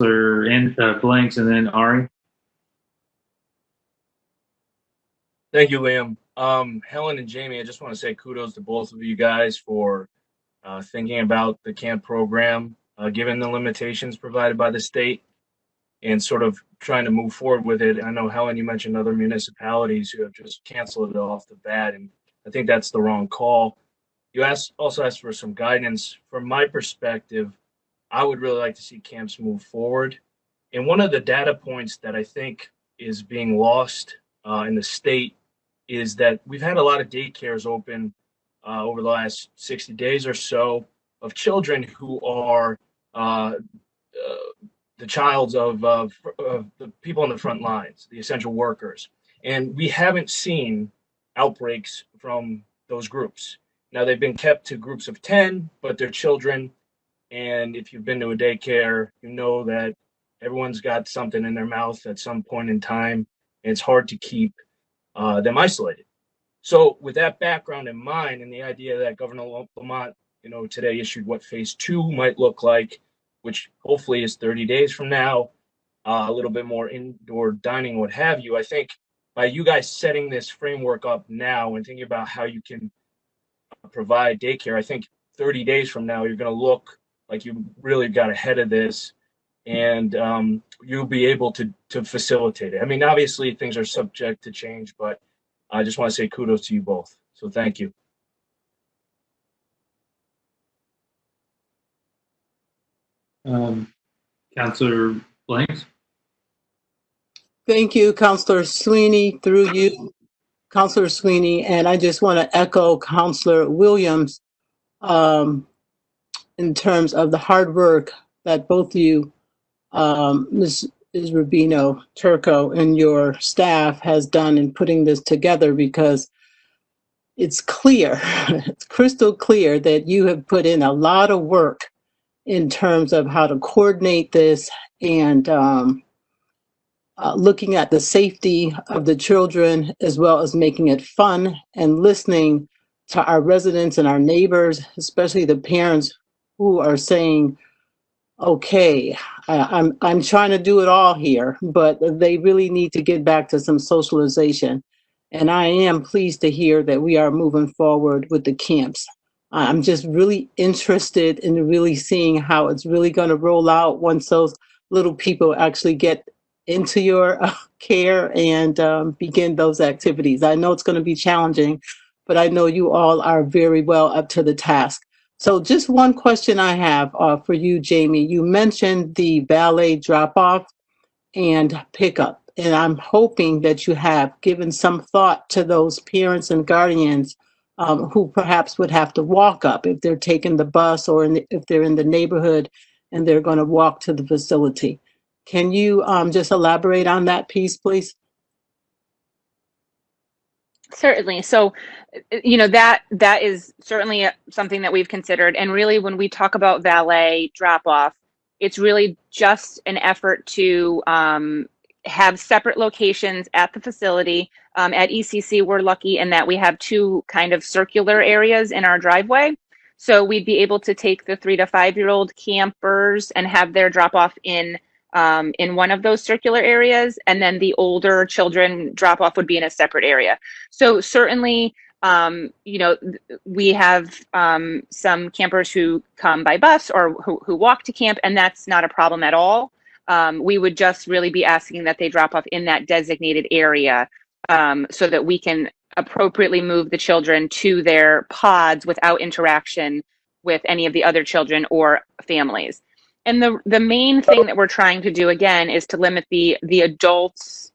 Counselor Blanks, and then Ari. Thank you, Liam. Helen and Jamie, I just want to say kudos to both of you guys for thinking about the camp program, given the limitations provided by the state, and sort of trying to move forward with it. I know, Helen, you mentioned other municipalities who have just canceled it off the bat, and I think that's the wrong call. You also asked for some guidance. From my perspective, I would really like to see camps move forward. And one of the data points that I think is being lost in the state is that we've had a lot of daycares open over the last 60 days or so of children who are uh, the childs of the people on the front lines, the essential workers. And we haven't seen outbreaks from those groups. Now, they've been kept to groups of 10, but they're children. And if you've been to a daycare, you know that everyone's got something in their mouth at some point in time. And it's hard to keep them isolated. So, with that background in mind, and the idea that Governor Lamont, today issued what phase two might look like, which hopefully is 30 days from now, a little bit more indoor dining, what have you. I think by you guys setting this framework up now and thinking about how you can provide daycare, I think 30 days from now, you're going to look like you really got ahead of this, and you'll be able to facilitate it. I mean, obviously, things are subject to change, but I just want to say kudos to you both. So thank you. Counselor Blanks. Thank you, Counselor Sweeney, through you, Counselor Sweeney. And I just want to echo Counselor Williams in terms of the hard work that both of you, Ms. Rubino, Turco, and your staff has done in putting this together, because it's clear, it's crystal clear that you have put in a lot of work in terms of how to coordinate this and looking at the safety of the children, as well as making it fun and listening to our residents and our neighbors, especially the parents who are saying, okay, I'm trying to do it all here, but they really need to get back to some socialization. And I am pleased to hear that we are moving forward with the camps. I'm just really interested in really seeing how it's really going to roll out once those little people actually get into your care and begin those activities. I know it's going to be challenging, but I know you all are very well up to the task. So just one question I have for you, Jamie. You mentioned the ballet drop-off and pickup, and I'm hoping that you have given some thought to those parents and guardians who perhaps would have to walk up if they're taking the bus, or if they're in the neighborhood and they're going to walk to the facility. Can you just elaborate on that piece, please? Certainly. So, that is certainly something that we've considered. And really, when we talk about valet drop off, it's really just an effort to have separate locations at the facility. At ECC, we're lucky in that we have two kind of circular areas in our driveway. So we'd be able to take the 3 to 5-year-old campers and have their drop off in one of those circular areas, and then the older children drop off would be in a separate area. So certainly, we have some campers who come by bus or who walk to camp, and that's not a problem at all. We would just really be asking that they drop off in that designated area so that we can appropriately move the children to their pods without interaction with any of the other children or families. And the main thing that we're trying to do, again, is to limit the adults